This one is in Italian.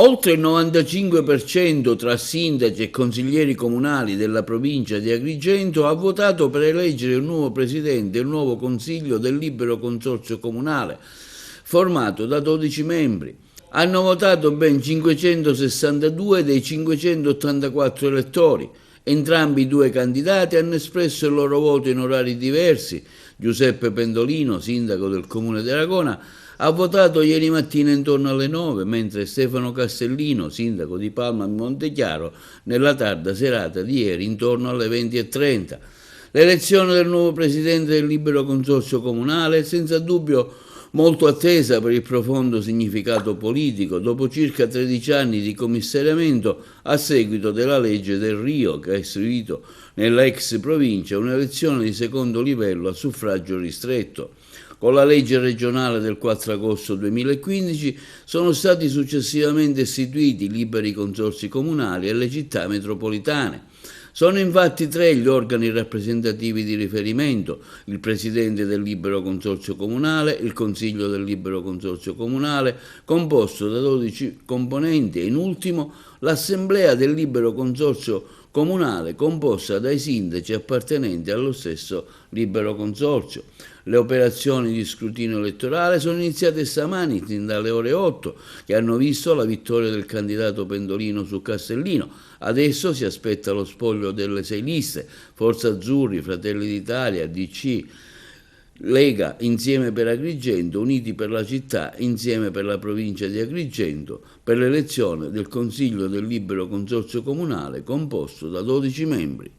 Oltre il 95% tra sindaci e consiglieri comunali della provincia di Agrigento ha votato per eleggere il nuovo presidente e il nuovo consiglio del libero consorzio comunale, formato da 12 membri. Hanno votato ben 562 dei 584 elettori. Entrambi i due candidati hanno espresso il loro voto in orari diversi. Giuseppe Pendolino, sindaco del comune di Aragona, ha votato ieri mattina intorno alle 9, mentre Stefano Castellino, sindaco di Palma di Montechiaro, nella tarda serata di ieri intorno alle 20:30. L'elezione del nuovo presidente del libero consorzio comunale è senza dubbio molto attesa per il profondo significato politico, dopo circa 13 anni di commissariamento a seguito della legge del Rio, che ha istituito nella ex provincia un'elezione di secondo livello a suffragio ristretto. Con la legge regionale del 4 agosto 2015 sono stati successivamente istituiti i liberi consorzi comunali e le città metropolitane. Sono infatti 3 gli organi rappresentativi di riferimento: il presidente del libero consorzio comunale, il consiglio del libero consorzio comunale, composto da 12 componenti, e in ultimo l'assemblea del libero consorzio comunale, composta dai sindaci appartenenti allo stesso libero consorzio. Le operazioni di scrutinio elettorale sono iniziate stamani, sin dalle ore 8, che hanno visto la vittoria del candidato Pendolino su Castellino. Adesso si aspetta lo spoglio delle 6 liste: Forza Azzurri, Fratelli d'Italia, DC, Lega, Insieme per Agrigento, Uniti per la città, Insieme per la provincia di Agrigento, per l'elezione del Consiglio del libero consorzio comunale composto da 12 membri.